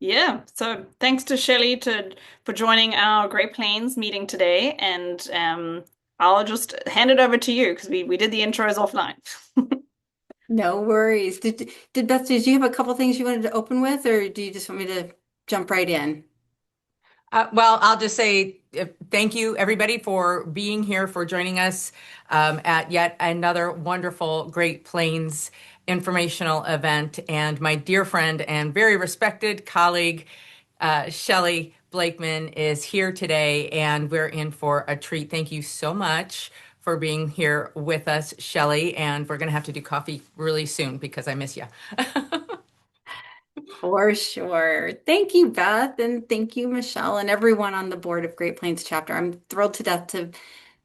Yeah, so thanks to Shelly for joining our Great Plains meeting today, and I'll just hand it over to you because we did the intros offline. No worries. Did Beth, did you have a couple things you wanted to open with, or do you just want me to jump right in? Well, I'll just say thank you, everybody, for being here, for joining us at yet another wonderful Great Plains informational event. And my dear friend and very respected colleague, Shelly Blakeman, is here today, and we're in for a treat. Thank you so much for being here with us, Shelly. And we're going to have to do coffee really soon because I miss you. For sure. Thank you, Beth, and thank you, Michelle, and everyone on the board of Great Plains Chapter. I'm thrilled to death to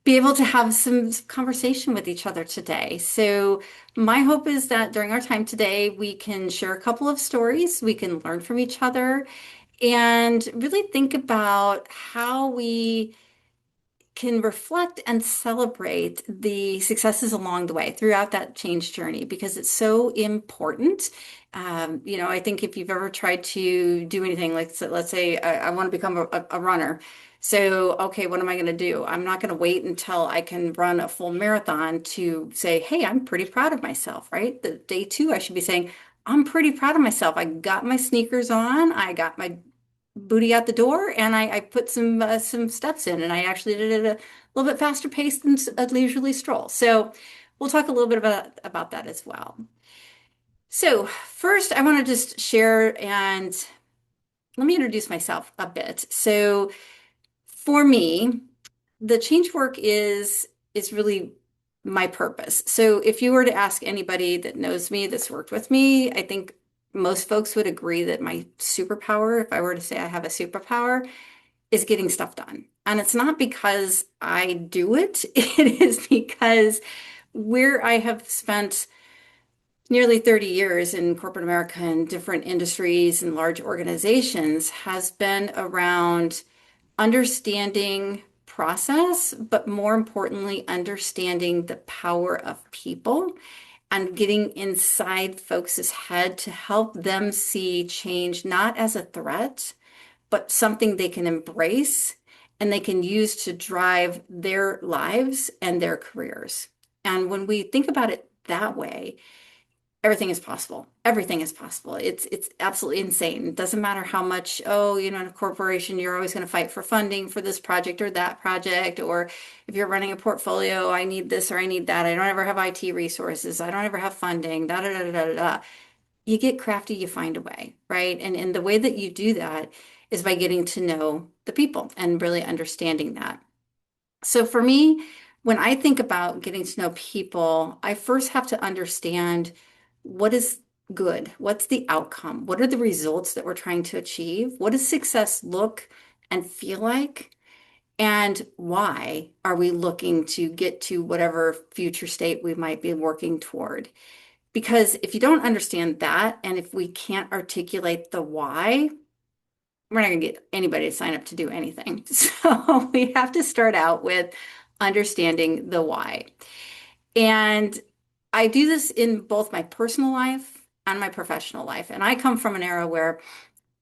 be able to have some conversation with each other today. So, my hope is that during our time today, we can share a couple of stories, we can learn from each other, and really think about how we can reflect and celebrate the successes along the way throughout that change journey because it's so important. I think if you've ever tried to do anything, like so let's say I want to become a runner. So, okay, what am I going to do? I'm not going to wait until I can run a full marathon to say, hey, I'm pretty proud of myself, right? The day two, I should be saying, I'm pretty proud of myself. I got my sneakers on, I got my booty out the door, and I put some steps in, and I actually did it a little bit faster pace than a leisurely stroll. So we'll talk a little bit about that as well. So first, I want to just share and let me introduce myself a bit. So for me, the change work is really my purpose. So if you were to ask anybody that knows me, that's worked with me, I think most folks would agree that my superpower, if I were to say I have a superpower, is getting stuff done. And it's not because I do it, it is because where I have spent nearly 30 years in corporate America and different industries and large organizations has been around understanding process, but more importantly, understanding the power of people and getting inside folks' head to help them see change not as a threat, but something they can embrace and they can use to drive their lives and their careers. And when we think about it that way, everything is possible. Everything is possible. It's absolutely insane. It doesn't matter how much, oh, in a corporation, you're always going to fight for funding for this project or that project. Or if you're running a portfolio, I need this or I need that. I don't ever have IT resources. I don't ever have funding. Da da da da da da. You get crafty, you find a way, right? And the way that you do that is by getting to know the people and really understanding that. So for me, when I think about getting to know people, I first have to understand what is good? What's the outcome? What are the results that we're trying to achieve? What does success look and feel like? And why are we looking to get to whatever future state we might be working toward? Because if you don't understand that, and if we can't articulate the why, we're not going to get anybody to sign up to do anything. So we have to start out with understanding the why. And I do this in both my personal life and my professional life. And I come from an era where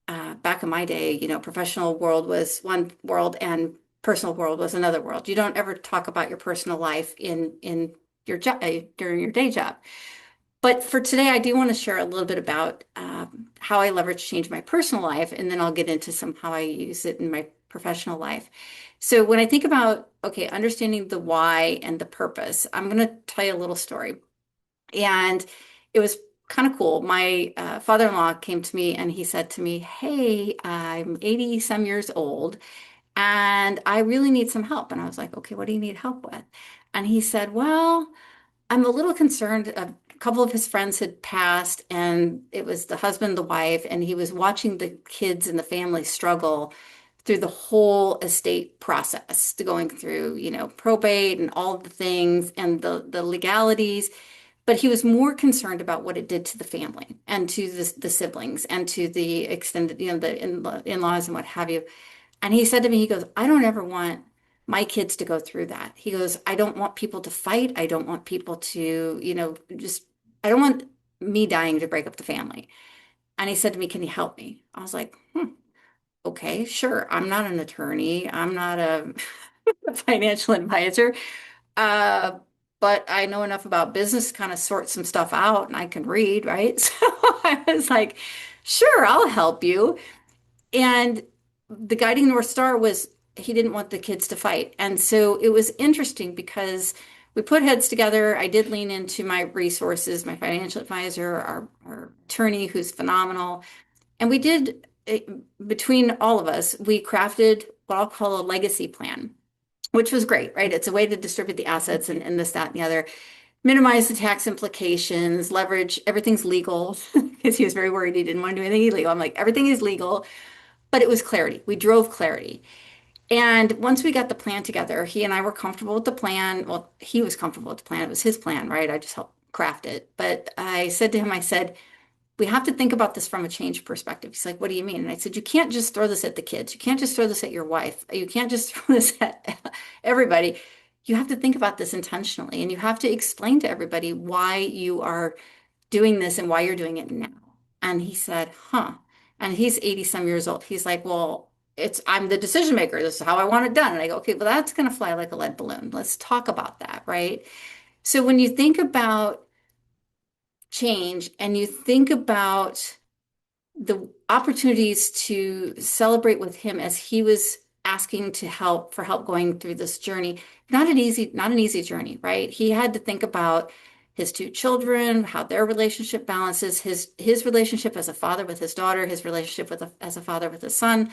back in my day, professional world was one world and personal world was another world. You don't ever talk about your personal life in your job during your day job. But for today, I do want to share a little bit about how I leverage change in my personal life, and then I'll get into some how I use it in my professional life. So when I think about, okay, understanding the why and the purpose, I'm going to tell you a little story. And it was kind of cool. My father-in-law came to me and he said to me, hey, I'm 80 some years old and I really need some help. And I was like, okay, what do you need help with? And he said, well, I'm a little concerned. A couple of his friends had passed, and it was the husband, the wife, and he was watching the kids and the family struggle through the whole estate process, to going through, probate and all the things and the legalities. But he was more concerned about what it did to the family and to the siblings and to the extended, the in-laws and what have you. And he said to me, he goes, I don't ever want my kids to go through that. He goes, I don't want people to fight. I don't want people to, I don't want me dying to break up the family. And he said to me, "Can you help me?" I was like, okay, sure. I'm not an attorney. I'm not a financial advisor. Uh, but I know enough about business to kind of sort some stuff out and I can read, right? So I was like, sure, I'll help you. And the guiding North Star was he didn't want the kids to fight. And so it was interesting because we put heads together. I did lean into my resources, my financial advisor, our attorney, who's phenomenal. And we did, between all of us, we crafted what I'll call a legacy plan, which was great, right? It's a way to distribute the assets and this, that, and the other, minimize the tax implications, leverage, everything's legal, because he was very worried he didn't want to do anything illegal. I'm like, everything is legal, but it was clarity. We drove clarity. And once we got the plan together, he and I were comfortable with the plan. Well, he was comfortable with the plan. It was his plan, right? I just helped craft it. But I said to him, I said, we have to think about this from a change perspective. He's like, what do you mean? And I said, you can't just throw this at the kids. You can't just throw this at your wife. You can't just throw this at everybody. You have to think about this intentionally and you have to explain to everybody why you are doing this and why you're doing it now. And he said, huh. And he's 80 some years old. He's like, well, I'm the decision maker. This is how I want it done. And I go, okay, well, that's going to fly like a lead balloon. Let's talk about that, right? So when you think about change and you think about the opportunities to celebrate with him as he was asking to help for help going through this journey, not an easy journey, right? He had to think about his two children, how their relationship balances his relationship as a father with his daughter, his relationship as a father with his son,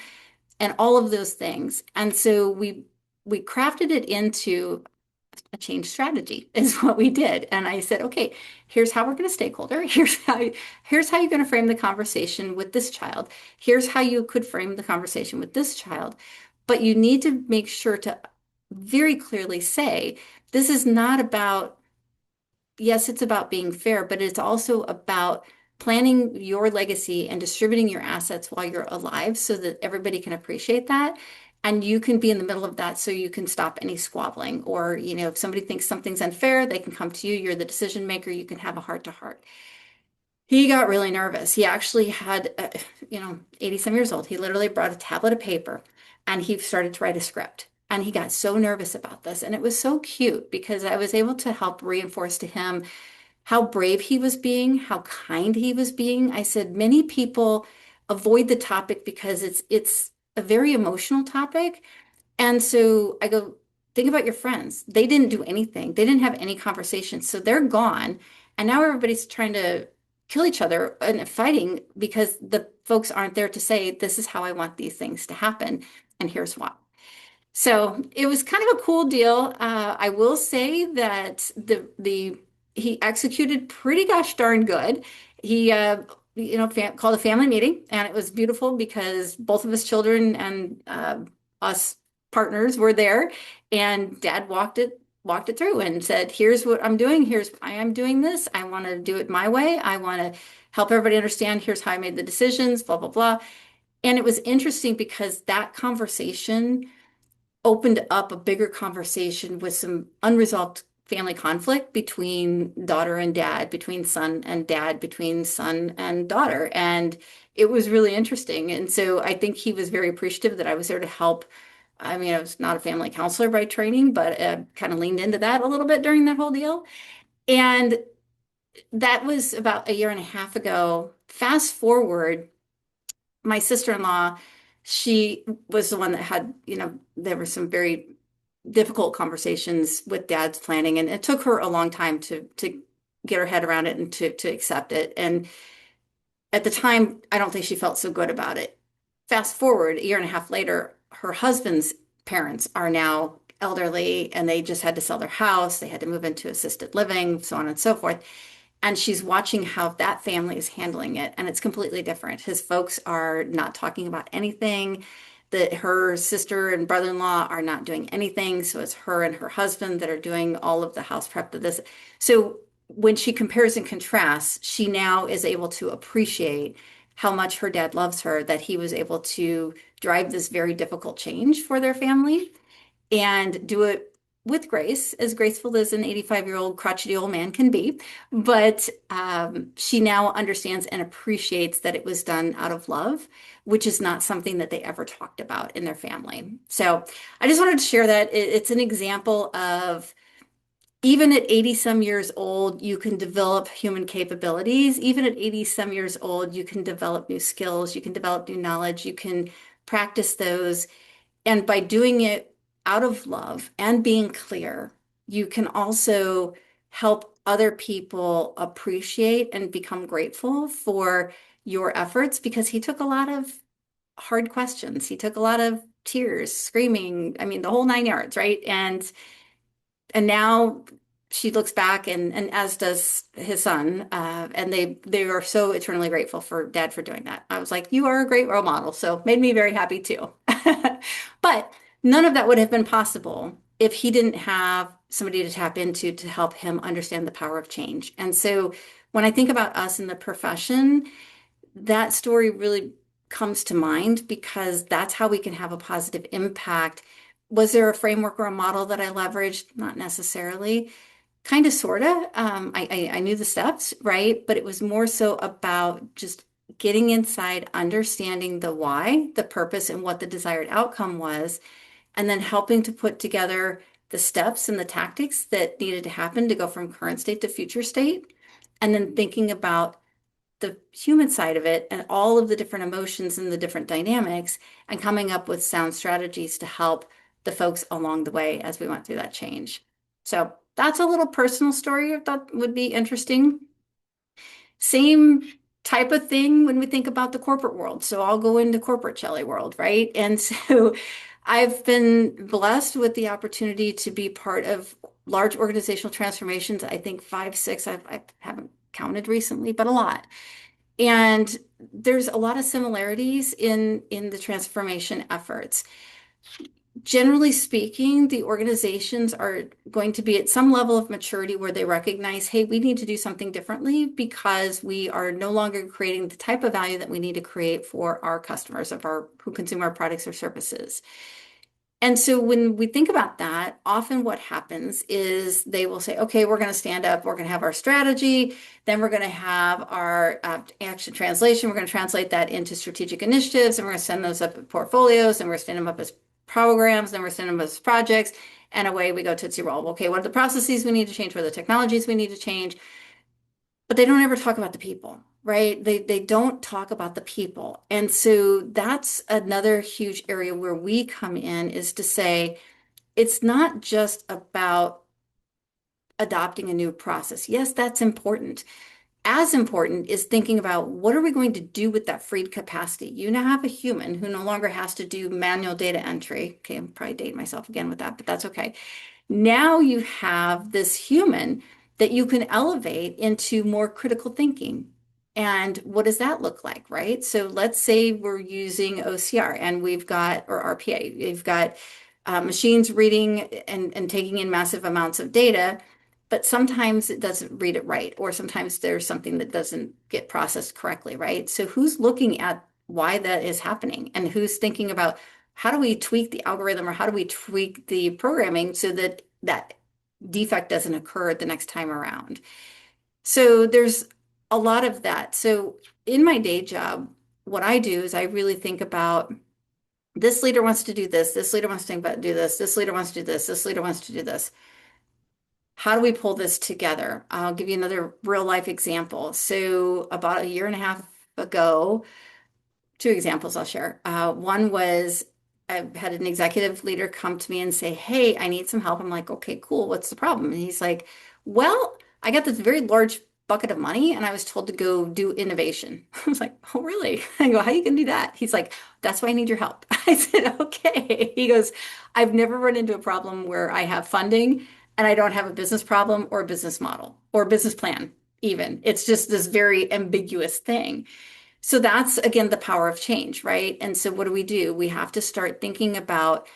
and all of those things. And so we crafted it into a change strategy is what we did. And I said, okay, here's how we're going to stakeholder. Here's how you're going to frame the conversation with this child. Here's how you could frame the conversation with this child. But you need to make sure to very clearly say, this is not about, yes, it's about being fair, but it's also about planning your legacy and distributing your assets while you're alive so that everybody can appreciate that. And you can be in the middle of that so you can stop any squabbling. Or, if somebody thinks something's unfair, they can come to you. You're the decision maker. You can have a heart to heart. He got really nervous. He actually had, 80 some years old. He literally brought a tablet of paper and he started to write a script. And he got so nervous about this. And it was so cute because I was able to help reinforce to him how brave he was being, how kind he was being. I said, many people avoid the topic because it's a very emotional topic. And so I go, think about your friends. They didn't do anything. They didn't have any conversations. So they're gone. And now everybody's trying to kill each other and fighting because the folks aren't there to say, this is how I want these things to happen. And here's why. So it was kind of a cool deal. I will say that he executed pretty gosh darn good. He called a family meeting, and it was beautiful because both of his children and us partners were there, and Dad walked it through and said, "Here's what I'm doing. Here's why I'm doing this. I want to do it my way. I want to help everybody understand. Here's how I made the decisions. Blah blah blah." And it was interesting because that conversation opened up a bigger conversation with some unresolved family conflict between daughter and dad, between son and dad, between son and daughter. And it was really interesting. And so I think he was very appreciative that I was there to help. I mean, I was not a family counselor by training, but kind of leaned into that a little bit during that whole deal. And that was about a year and a half ago. Fast forward, my sister-in-law, she was the one that had, there were some very difficult conversations with Dad's planning, and it took her a long time to get her head around it and to accept it. And at the time, I don't think she felt so good about it. Fast forward a year and a half later, her husband's parents are now elderly and they just had to sell their house. They had to move into assisted living, so on and so forth. And she's watching how that family is handling it, and it's completely different. His folks are not talking about anything. That her sister and brother-in-law are not doing anything. So it's her and her husband that are doing all of the house prep to this. So when she compares and contrasts, she now is able to appreciate how much her dad loves her, that he was able to drive this very difficult change for their family and do it with grace, as graceful as an 85-year-old crotchety old man can be. But she now understands and appreciates that it was done out of love, which is not something that they ever talked about in their family. So I just wanted to share that. It's an example of even at 80 some years old, you can develop human capabilities. Even at 80 some years old, you can develop new skills, you can develop new knowledge, you can practice those. And by doing it out of love and being clear, you can also help other people appreciate and become grateful for your efforts because he took a lot of hard questions. He took a lot of tears, screaming, I mean, the whole 9 yards, right? And now she looks back and as does his son, and they are so eternally grateful for dad for doing that. I was like, you are a great role model, so made me very happy too. But none of that would have been possible if he didn't have somebody to tap into to help him understand the power of change. And so when I think about us in the profession, that story really comes to mind because that's how we can have a positive impact. Was there a framework or a model that I leveraged? Not necessarily. Kind of, sort of. I knew the steps, right? But it was more so about just getting inside, understanding the why, the purpose, and what the desired outcome was, and then helping to put together the steps and the tactics that needed to happen to go from current state to future state. And then thinking about the human side of it and all of the different emotions and the different dynamics and coming up with sound strategies to help the folks along the way as we went through that change. So that's a little personal story I thought would be interesting. Same type of thing when we think about the corporate world. So I'll go into corporate Shelly world, right? And so I've been blessed with the opportunity to be part of large organizational transformations. I think five, six, I haven't counted recently, but a lot. And there's a lot of similarities in the transformation efforts. Generally speaking, the organizations are going to be at some level of maturity where they recognize, hey, we need to do something differently because we are no longer creating the type of value that we need to create for our customers who consume our products or services. And so when we think about that, often what happens is they will say, okay, we're going to stand up, we're going to have our strategy, then we're going to have our action translation, we're going to translate that into strategic initiatives, and we're going to send those up as portfolios, and we're going to stand them up as programs, then we're going to send them as projects, and away we go to roll. Okay, what are the processes we need to change? What are the technologies we need to change? But they don't ever talk about the people, right? They don't talk about the people. And so that's another huge area where we come in is to say, it's not just about adopting a new process. Yes, that's important. As important is thinking about what are we going to do with that freed capacity? You now have a human who no longer has to do manual data entry. Okay, I'm probably dating myself again with that, but that's okay. Now you have this human that you can elevate into more critical thinking. And what does that look like, right? So let's say we're using OCR and we've got, or RPA, we've got machines reading and taking in massive amounts of data, but sometimes it doesn't read it right, or sometimes there's something that doesn't get processed correctly, right? So who's looking at why that is happening and who's thinking about how do we tweak the algorithm or how do we tweak the programming so that that defect doesn't occur the next time around? So there's a lot of that. So in my day job, what I do is I really think about this leader wants to do this leader wants to think about do this leader wants to do this leader wants to do this. How do we pull this together? I'll give you another real life example. So about a year and a half ago, two examples I'll share. One was I had an executive leader come to me and say, hey, I need some help. I'm like, okay, cool. What's the problem? And he's like, well, I got this very large bucket of money and I was told to go do innovation. I was like, oh, really? I go, how are you going to do that? He's like, that's why I need your help. I said, okay. He goes, I've never run into a problem where I have funding and I don't have a business problem or a business model or a business plan, even. It's just this very ambiguous thing. So that's, again, the power of change, right? And so what do? We have to start thinking about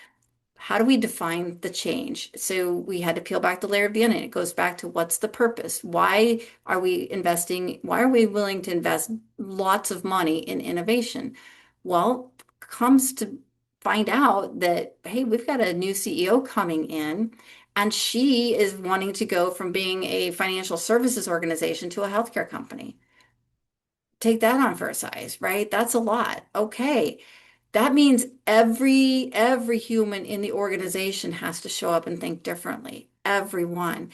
how do we define the change? So we had to peel back the layer of the onion. It goes back to what's the purpose? Why are we investing? Why are we willing to invest lots of money in innovation? Well, comes to find out that, hey, we've got a new CEO coming in And she is wanting to go from being a financial services organization to a healthcare company. Take that on for a size, right? That's a lot. Okay. That means every human in the organization has to show up and think differently. Everyone.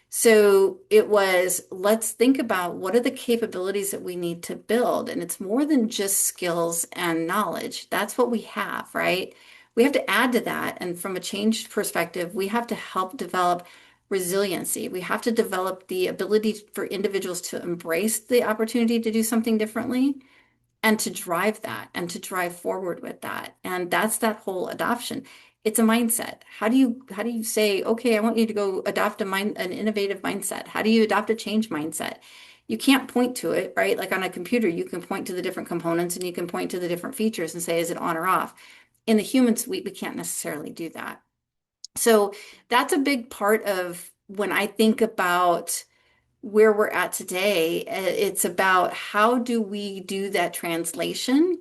So it was, let's think about what are the capabilities that we need to build. And it's more than just skills and knowledge. That's what we have, right? We have to add to that. And from a change perspective, we have to help develop resiliency. We have to develop the ability for individuals to embrace the opportunity to do something differently and to drive that and to drive forward with that. And that's that whole adoption. It's a mindset. How do you say, okay, I want you to go adopt an innovative mindset? How do you adopt a change mindset? You can't point to it, right? Like on a computer, you can point to the different components and you can point to the different features and say, is it on or off? In the human suite, we can't necessarily do that. So that's a big part of when I think about where we're at today. It's about how do we do that translation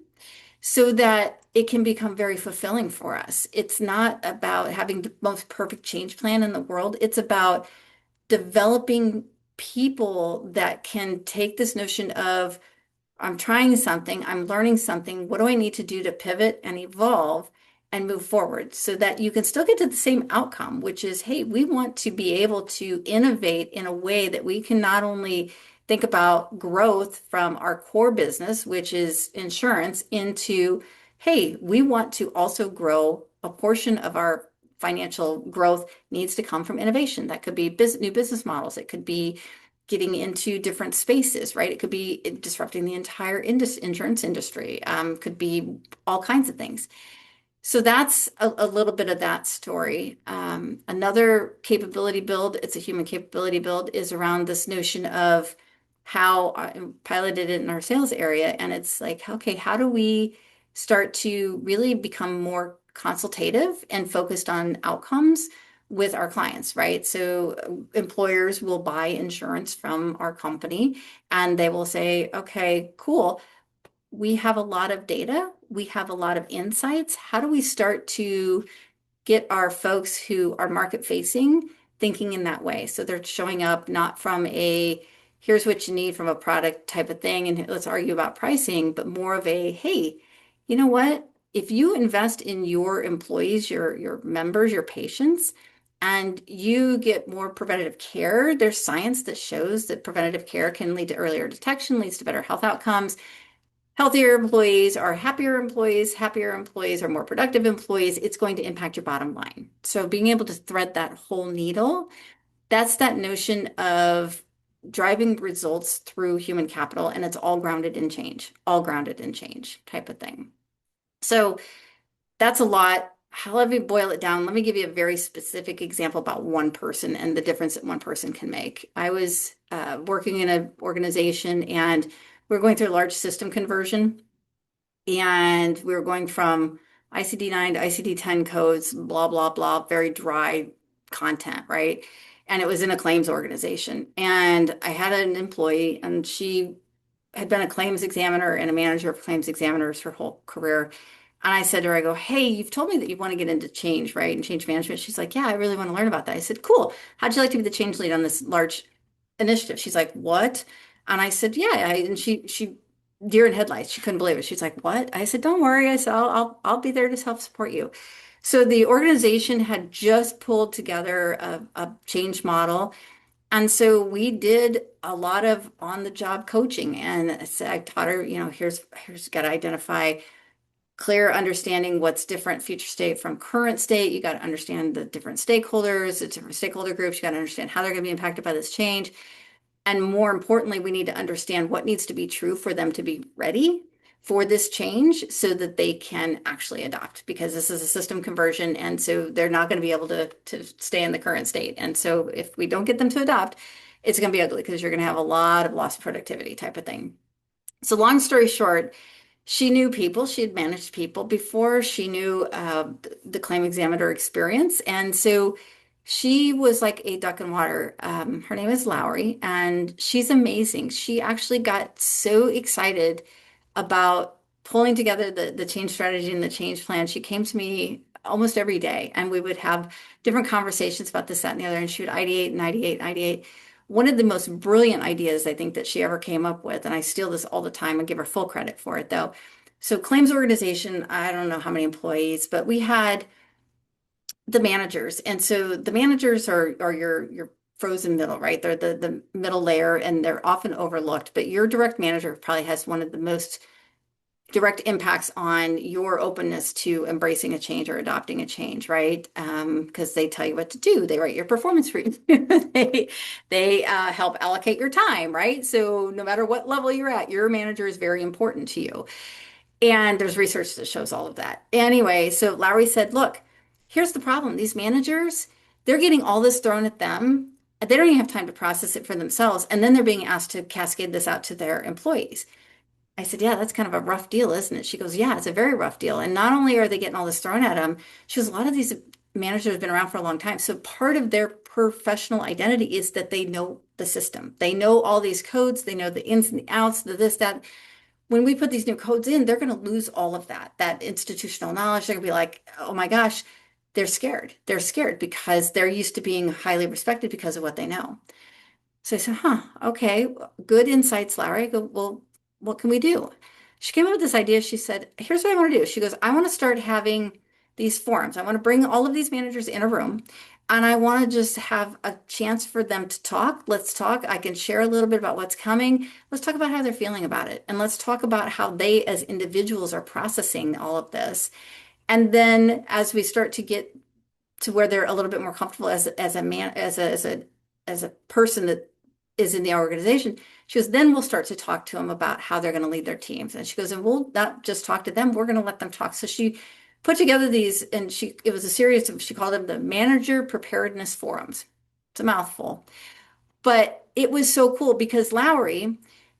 so that it can become very fulfilling for us. It's not about having the most perfect change plan in the world. It's about developing people that can take this notion of I'm trying something, I'm learning something. What do I need to do to pivot and evolve and move forward so that you can still get to the same outcome, which is, hey, we want to be able to innovate in a way that we can not only think about growth from our core business, which is insurance, into, hey, we want to also grow a portion of our financial growth needs to come from innovation. That could be new business models. It could be getting into different spaces, right? It could be disrupting the entire insurance industry, could be all kinds of things. So that's a little bit of that story. Another capability build, it's a human capability build, is around this notion of how I piloted it in our sales area. And it's like, okay, how do we start to really become more consultative and focused on outcomes with our clients, right? So employers will buy insurance from our company and they will say, okay, cool, we have a lot of data, we have a lot of insights. How do we start to get our folks who are market facing thinking in that way? So they're showing up not from a here's what you need from a product type of thing and let's argue about pricing, but more of a hey, you know what? If you invest in your employees, your members, your patients, and you get more preventative care, there's science that shows that preventative care can lead to earlier detection, leads to better health outcomes. Healthier employees are happier employees are more productive employees. It's going to impact your bottom line. So being able to thread that whole needle, that's that notion of driving results through human capital, and it's all grounded in change type of thing. So that's a lot. However you boil it down, let me give you a very specific example about one person and the difference that one person can make. I was working in an organization and we're going through a large system conversion, and we were going from ICD-9 to ICD-10 codes, blah, blah, blah, very dry content, right? And it was in a claims organization. And I had an employee, and she had been a claims examiner and a manager of claims examiners her whole career. And I said to her, I go, hey, you've told me that you want to get into change, right? And change management. She's like, yeah, I really want to learn about that. I said, cool. How'd you like to be the change lead on this large initiative? She's like, what? And I said, yeah. And she, deer in headlights. She couldn't believe it. She's like, what? I said, don't worry. I said, I'll be there to help support you. So the organization had just pulled together a change model. And so we did a lot of on-the-job coaching. And so I taught her, here's got to identify clear understanding what's different future state from current state. You got to understand the different stakeholders, the different stakeholder groups. You got to understand how they're going to be impacted by this change. And more importantly, we need to understand what needs to be true for them to be ready for this change so that they can actually adopt, because this is a system conversion. And so they're not going to be able to stay in the current state. And so if we don't get them to adopt, it's going to be ugly because you're going to have a lot of lost productivity type of thing. So long story short, she knew people, she had managed people before, she knew the claim examiner experience. And so she was like a duck in water. Her name is Lowry, and she's amazing. She actually got so excited about pulling together the change strategy and the change plan. She came to me almost every day. And we would have different conversations about this, that, and the other. And she would ideate and ideate and ideate. One of the most brilliant ideas I think that she ever came up with, and I steal this all the time and give her full credit for it though. So claims organization, I don't know how many employees, but we had the managers. And so the managers are your frozen middle, right? They're the middle layer and they're often overlooked, but your direct manager probably has one of the most direct impacts on your openness to embracing a change or adopting a change, right? Because they tell you what to do. They write your performance review. They help allocate your time, right? So no matter what level you're at, your manager is very important to you. And there's research that shows all of that. Anyway, so Lowry said, look, here's the problem. These managers, they're getting all this thrown at them. They don't even have time to process it for themselves. And then they're being asked to cascade this out to their employees. I said, yeah, that's kind of a rough deal, isn't it? She goes, yeah, it's a very rough deal. And not only are they getting all this thrown at them, she goes, a lot of these managers have been around for a long time. So part of their professional identity is that they know the system. They know all these codes. They know the ins and the outs, the this, that. When we put these new codes in, they're going to lose all of that institutional knowledge. They're going to be like, oh my gosh, they're scared. They're scared because they're used to being highly respected because of what they know. So I said, huh, okay, good insights, Larry. I go, well, what can we do? She came up with this idea. She said, here's what I want to do. She goes, I want to start having these forums. I want to bring all of these managers in a room and I want to just have a chance for them to talk. Let's talk. I can share a little bit about what's coming. Let's talk about how they're feeling about it. And let's talk about how they as individuals are processing all of this. And then as we start to get to where they're a little bit more comfortable as a man, as a person that is in the organization. She goes, then we'll start to talk to them about how they're going to lead their teams. And she goes, and we'll not just talk to them, we're going to let them talk. So she put together these, and it was a series of, she called them the Manager Preparedness Forums. It's a mouthful, but it was so cool because Lowry,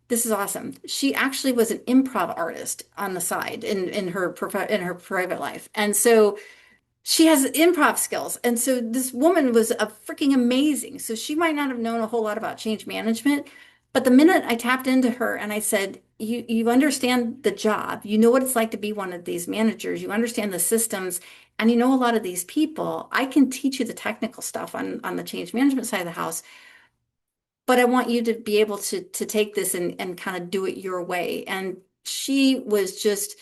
this is awesome. She actually was an improv artist on the side in her private life. And so she has improv skills. And so this woman was a freaking amazing. So she might not have known a whole lot about change management, but the minute I tapped into her and I said, you understand the job, you know what it's like to be one of these managers, you understand the systems, and you know a lot of these people, I can teach you the technical stuff on the change management side of the house, but I want you to be able to take this and kind of do it your way. And she was just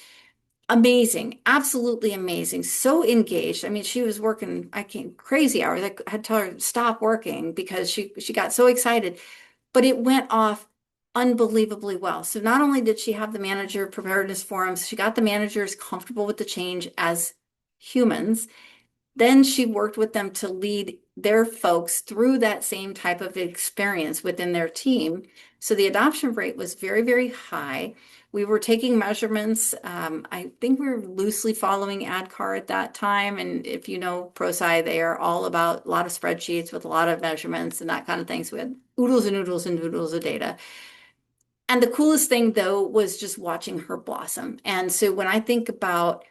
amazing, absolutely amazing, so engaged. I mean, she was working, I can't, crazy hours. I had to tell her stop working because she got so excited, but it went off unbelievably well. So not only did she have the manager preparedness forums, she got the managers comfortable with the change as humans. Then she worked with them to lead their folks through that same type of experience within their team. So the adoption rate was very, very high. We were taking measurements. I think we were loosely following ADCAR at that time. And if you know ProSci, they are all about a lot of spreadsheets with a lot of measurements and that kind of thing. So we had oodles and oodles and oodles of data. And the coolest thing, though, was just watching her blossom. And so when I think about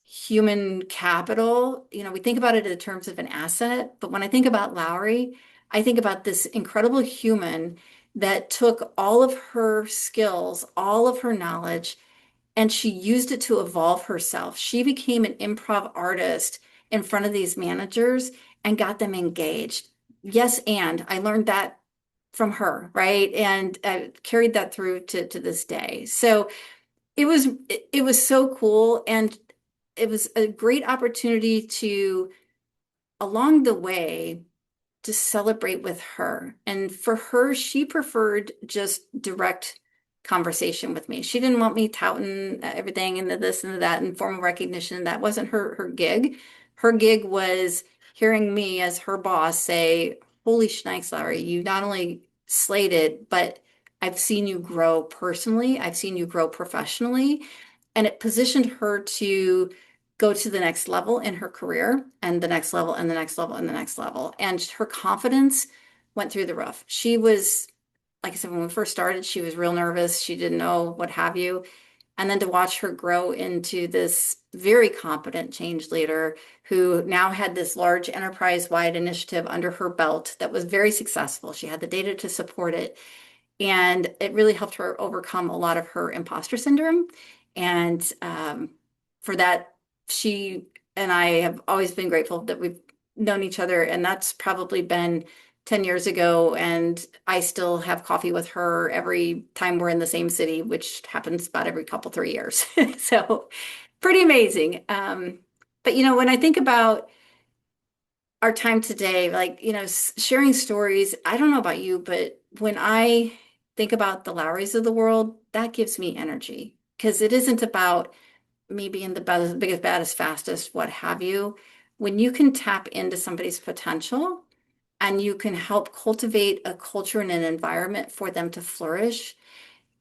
human capital, we think about it in terms of an asset, but when I think about Lowry, I think about this incredible human that took all of her skills, all of her knowledge, and she used it to evolve herself. She became an improv artist in front of these managers and got them engaged. Yes, and I learned that from her, right? And carried that through to this day. So it was so cool, and it was a great opportunity to, along the way, to celebrate with her. And for her, she preferred just direct conversation with me. She didn't want me touting everything and the this and the that and formal recognition. That wasn't her gig. Her gig was hearing me as her boss say, holy shnikes, Larry, you not only slayed it, but I've seen you grow personally. I've seen you grow professionally. And it positioned her to go to the next level in her career and the next level and the next level and the next level. And her confidence went through the roof. She was, like I said, when we first started, she was real nervous. She didn't know what have you. And then to watch her grow into this very competent change leader who now had this large enterprise-wide initiative under her belt that was very successful. She had the data to support it. And it really helped her overcome a lot of her imposter syndrome. And for that, she and I have always been grateful that we've known each other. And that's probably been 10 years ago. And I still have coffee with her every time we're in the same city, which happens about every couple, 3 years. So pretty amazing. But when I think about our time today, like, sharing stories, I don't know about you, but when I think about the Lowrys of the world, that gives me energy because it isn't about me being the best, biggest, baddest, fastest, what have you. When you can tap into somebody's potential and you can help cultivate a culture and an environment for them to flourish,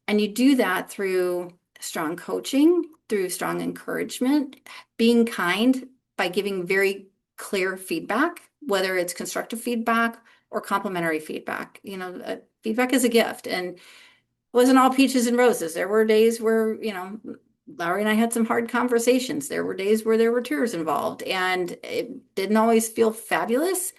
and you do that through strong coaching, through strong encouragement, being kind by giving very clear feedback, whether it's constructive feedback or complimentary feedback. Feedback is a gift, and it wasn't all peaches and roses. There were days where, Lowry and I had some hard conversations. There were days where there were tears involved, and it didn't always feel fabulous,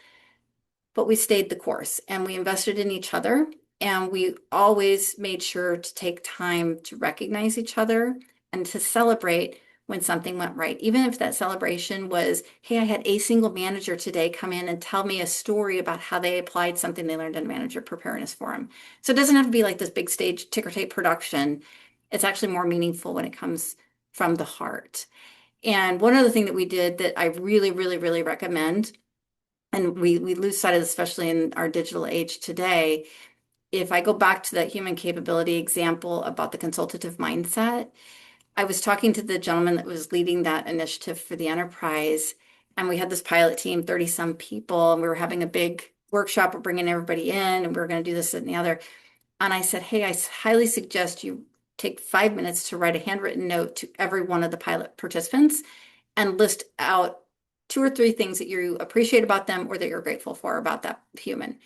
but we stayed the course and we invested in each other. And we always made sure to take time to recognize each other and to celebrate when something went right. Even if that celebration was, hey, I had a single manager today come in and tell me a story about how they applied something they learned in manager preparedness forum. So it doesn't have to be like this big stage ticker tape production. It's actually more meaningful when it comes from the heart. And one other thing that we did that I really, really, really recommend, and we lose sight of this, especially in our digital age today. If I go back to that human capability example about the consultative mindset, I was talking to the gentleman that was leading that initiative for the enterprise, and we had this pilot team, 30 some people, and we were having a big workshop. We're bringing everybody in, and we were going to do this and the other. And I said, hey, I highly suggest you take 5 minutes to write a handwritten note to every one of the pilot participants and list out 2 or 3 things that you appreciate about them or that you're grateful for about that human.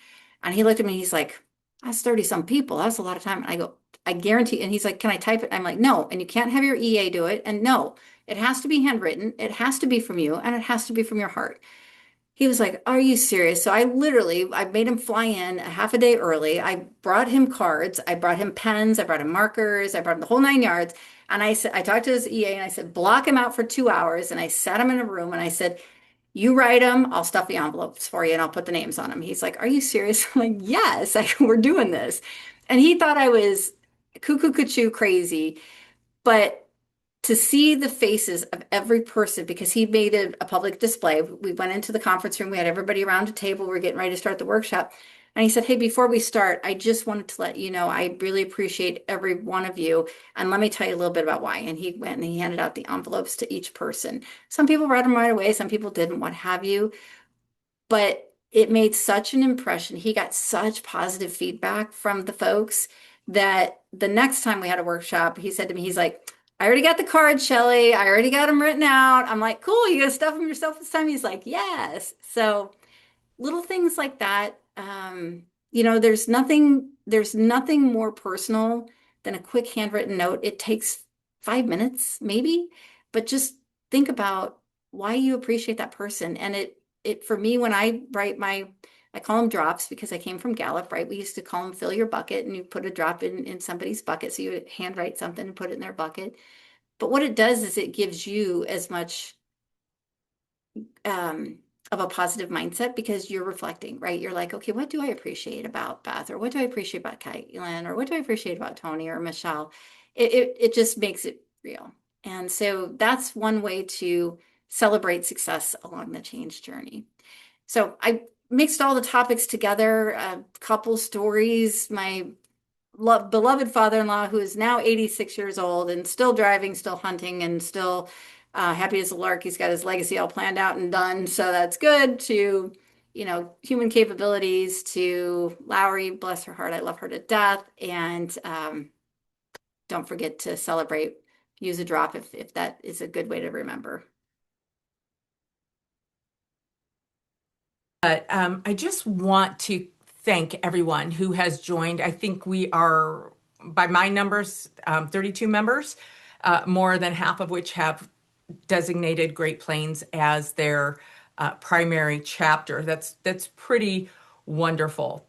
And he looked at me, he's like, that's 30 some people. That's a lot of time. And I go, I guarantee. And he's like, can I type it? I'm like, no. And you can't have your EA do it. And no, it has to be handwritten. It has to be from you and it has to be from your heart. He was like, are you serious? So I made him fly in a half a day early. I brought him cards. I brought him pens. I brought him markers. I brought him the whole 9 yards. And I said, I talked to his EA and I said, block him out for 2 hours. And I sat him in a room and I said, you write them, I'll stuff the envelopes for you and I'll put the names on them. He's like, are you serious? I'm like, yes, we're doing this. And he thought I was cuckoo cuckoo crazy, but to see the faces of every person, because he made a public display. We went into the conference room, we had everybody around a table, we were getting ready to start the workshop. And he said, hey, before we start, I just wanted to let you know I really appreciate every one of you. And let me tell you a little bit about why. And he went and he handed out the envelopes to each person. Some people read them right away, some people didn't, what have you. But it made such an impression. He got such positive feedback from the folks that the next time we had a workshop, he said to me, he's like, I already got the cards, Shelly. I already got them written out. I'm like, cool, you gonna stuff them yourself this time? He's like, yes. So little things like that. There's nothing more personal than a quick handwritten note. It takes 5 minutes, maybe, but just think about why you appreciate that person. And it for me, when I write I call them drops because I came from Gallup, right? We used to call them fill your bucket, and you put a drop in somebody's bucket. So you would handwrite something and put it in their bucket. But what it does is it gives you as much of a positive mindset because you're reflecting, right? You're like, okay, what do I appreciate about Beth, or what do I appreciate about Caitlin, or what do I appreciate about Tony or Michelle? It just makes it real. And so that's one way to celebrate success along the change journey. So I mixed all the topics together, a couple stories. My beloved father-in-law, who is now 86 years old and still driving, still hunting, and still happy as a lark. He's got his legacy all planned out and done, so that's good. To human capabilities, to Lowry, bless her heart, I love her to death. And don't forget to celebrate, use a drop if that is a good way to remember. But I just want to thank everyone who has joined. I think we are, by my numbers, 32 members, more than half of which have designated Great Plains as their primary chapter. That's pretty wonderful.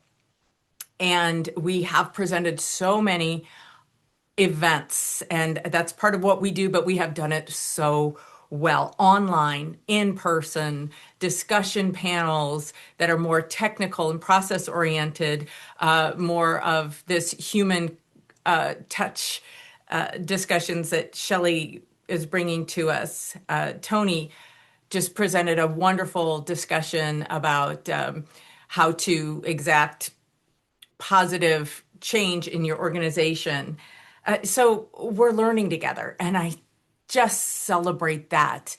And we have presented so many events, and that's part of what we do, but we have done it so well, online, in person, discussion panels that are more technical and process oriented, more of this human touch discussions that Shelly is bringing to us. Tony just presented a wonderful discussion about how to exact positive change in your organization. So we're learning together, and I just celebrate that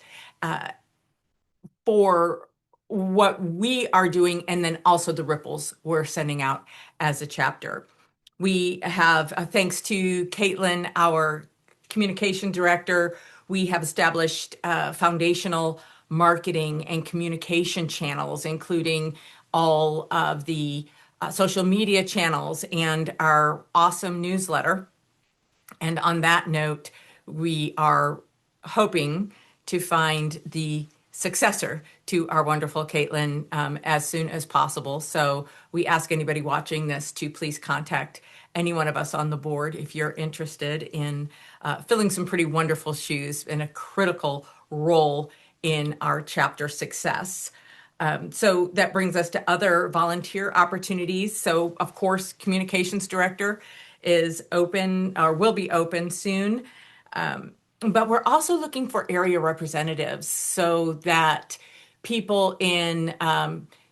for what we are doing, and then also the ripples we're sending out as a chapter. We have, thanks to Caitlin, our communication director, we have established foundational marketing and communication channels, including all of the social media channels and our awesome newsletter. And on that note, we are hoping to find the successor to our wonderful Caitlin as soon as possible. So we ask anybody watching this to please contact any one of us on the board if you're interested in filling some pretty wonderful shoes in a critical role in our chapter success. So that brings us to other volunteer opportunities. So, of course, communications director is open or will be open soon. But we're also looking for area representatives so that people in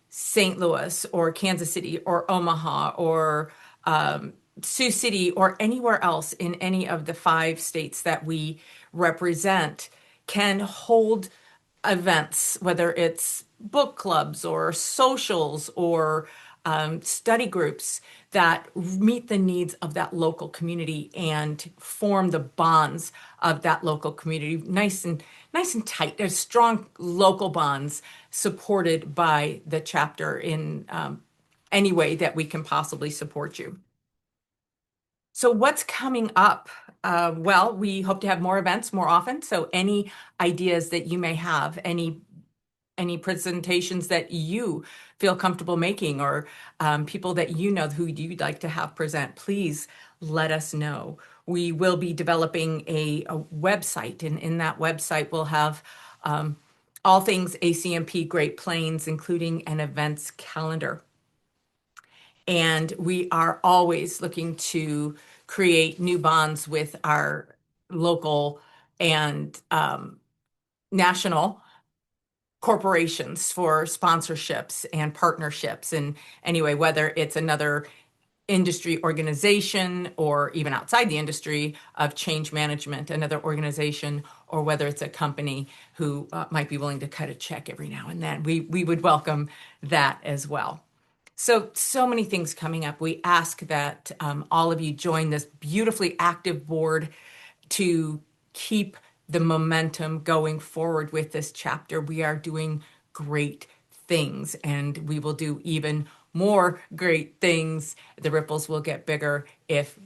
St. Louis or Kansas City or Omaha or Sioux City or anywhere else in any of the 5 states that we represent can hold events, whether it's book clubs or socials or study groups that meet the needs of that local community and form the bonds of that local community, nice and tight. There's strong local bonds supported by the chapter in any way that we can possibly support you. So what's coming up? Well, we hope to have more events more often. So any ideas that you may have, any presentations that you feel comfortable making, or people that you know who you'd like to have present, please let us know. We will be developing a website, and in that website we'll have all things ACMP Great Plains, including an events calendar. And we are always looking to create new bonds with our local and national corporations for sponsorships and partnerships. And anyway, whether it's another industry organization or even outside the industry of change management, another organization, or whether it's a company who might be willing to cut a check every now and then, we would welcome that as well. So many things coming up. We ask that all of you join this beautifully active board to keep the momentum going forward with this chapter. We are doing great things, and we will do even more great things. The ripples will get bigger if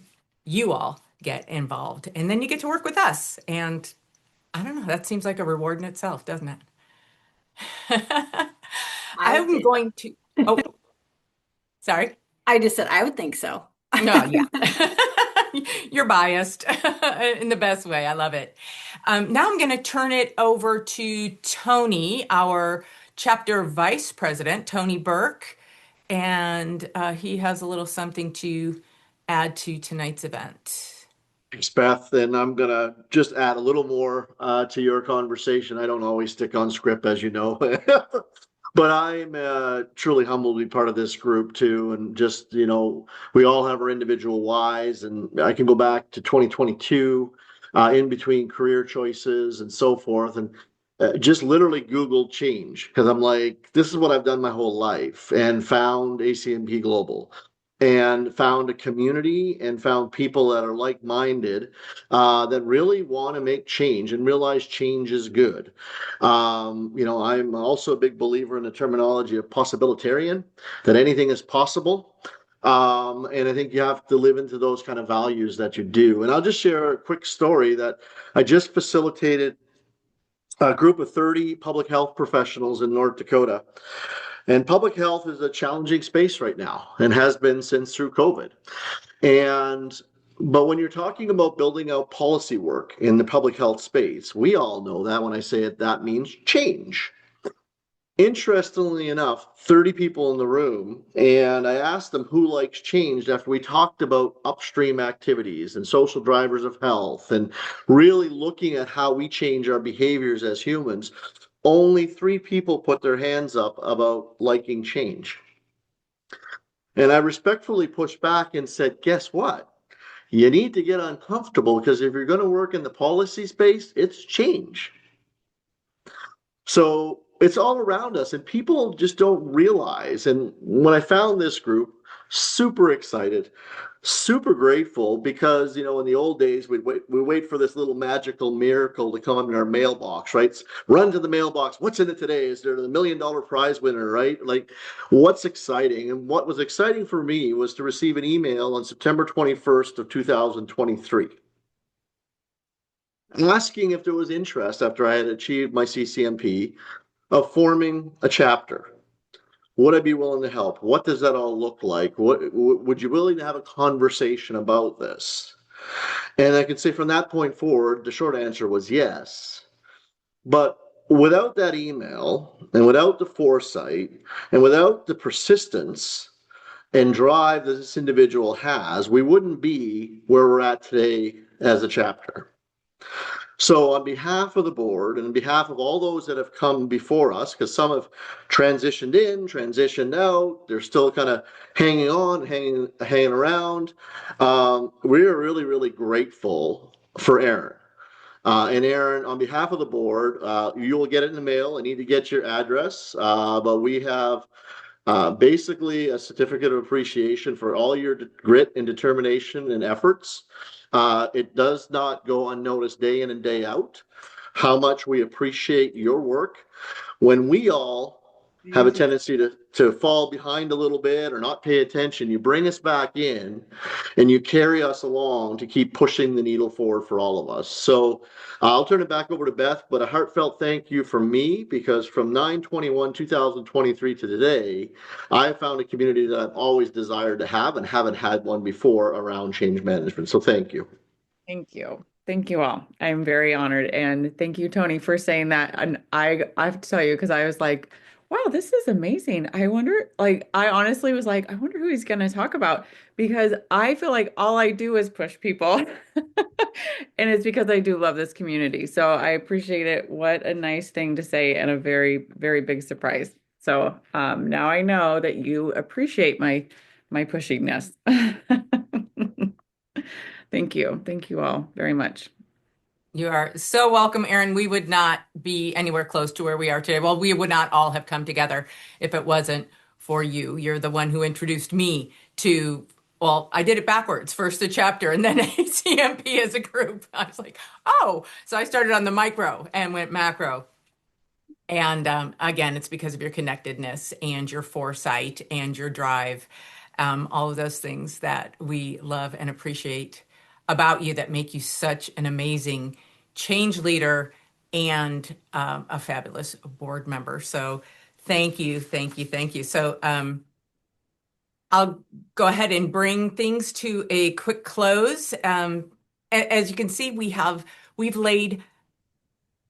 you all get involved. And then you get to work with us. And I don't know, that seems like a reward in itself, doesn't it? I'm going to, oh, sorry. I just said I would think so. No, yeah. You're biased in the best way. I love it. Now I'm going to turn it over to Tony, our chapter vice president, Tony Burke, and he has a little something to add to tonight's event. Thanks, Beth. And I'm going to just add a little more to your conversation. I don't always stick on script, as you know. But I'm truly humbled to be part of this group too. And just, we all have our individual whys, and I can go back to 2022 in between career choices and so forth. And just literally Googled change because I'm like, this is what I've done my whole life, and found ACMP Global and found a community and found people that are like-minded that really want to make change and realize change is good. I'm also a big believer in the terminology of possibilitarian, that anything is possible. And I think you have to live into those kind of values that you do. And I'll just share a quick story that I just facilitated a group of 30 public health professionals in North Dakota. And public health is a challenging space right now and has been since through COVID. And But when you're talking about building out policy work in the public health space, we all know that when I say it, that means change. Interestingly enough, 30 people in the room, and I asked them who likes change after we talked about upstream activities and social drivers of health and really looking at how we change our behaviors as humans. Only 3 people put their hands up about liking change. And I respectfully pushed back and said, guess what? You need to get uncomfortable because if you're going to work in the policy space, it's change. So it's all around us, and people just don't realize. And when I found this group, super excited, super grateful because in the old days we wait for this little magical miracle to come in our mailbox, right? Run to the mailbox. What's in it today? Is there the $1 million prize winner, right? Like, what's exciting? And what was exciting for me was to receive an email on September 21st of 2023 asking if there was interest after I had achieved my CCMP of forming a chapter. Would I be willing to help? What does that all look like? What would you willing to have a conversation about this? And I can say from that point forward, the short answer was yes. But without that email and without the foresight and without the persistence and drive that this individual has, we wouldn't be where we're at today as a chapter. So on behalf of the board and on behalf of all those that have come before us, because some have transitioned in, transitioned out, they're still kind of hanging on, hanging around. We're really, really grateful for Aaron. And Aaron, on behalf of the board, you will get it in the mail. I need to get your address, but we have basically a certificate of appreciation for all your grit and determination and efforts. It does not go unnoticed day in and day out how much we appreciate your work. When we all have a tendency to fall behind a little bit or not pay attention, you bring us back in and you carry us along to keep pushing the needle forward for all of us. So I'll turn it back over to Beth, but a heartfelt thank you from me, because from 9/21/2023 to today, I have found a community that I've always desired to have and haven't had one before around change management. So thank you. Thank you. Thank you all. I'm very honored. And thank you, Tony, for saying that. And I have to tell you, because I was like, wow, this is amazing. I wonder, like, I honestly was like, I wonder who he's going to talk about, because I feel like all I do is push people. And it's because I do love this community. So I appreciate it. What a nice thing to say, and a very, very big surprise. So now I know that you appreciate my pushiness. Thank you. Thank you all very much. You are so welcome, Erin. We would not be anywhere close to where we are today. Well, we would not all have come together if it wasn't for you. You're the one who introduced me to, well, I did it backwards. First the chapter and then ACMP as a group. I was like, oh, so I started on the micro and went macro. And again, it's because of your connectedness and your foresight and your drive, all of those things that we love and appreciate about you that make you such an amazing change leader and a fabulous board member. So thank you, thank you, thank you. So I'll go ahead and bring things to a quick close. As you can see, we've laid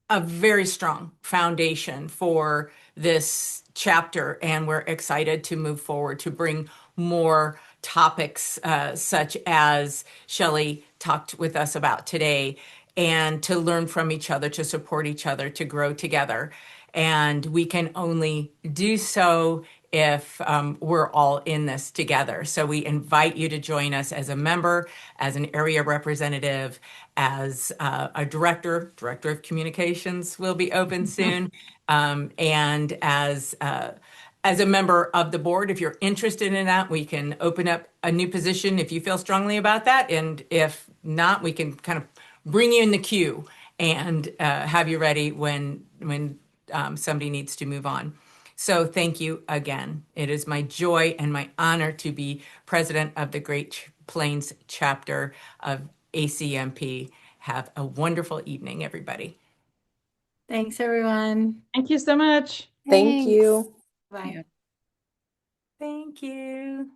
a very strong foundation for this chapter, and we're excited to move forward to bring more topics such as Shelly talked with us about today, and to learn from each other, to support each other, to grow together. And we can only do so if we're all in this together. So we invite you to join us as a member, as an area representative, as a director of communications will be open soon, and as a member of the board. If you're interested in that, we can open up a new position if you feel strongly about that. And if not, we can kind of bring you in the queue and have you ready when somebody needs to move on. So thank you again. It is my joy and my honor to be president of the Great Plains Chapter of ACMP. Have a wonderful evening, everybody. Thanks, everyone. Thank you so much. Thank you. Bye. Yeah. Thank you.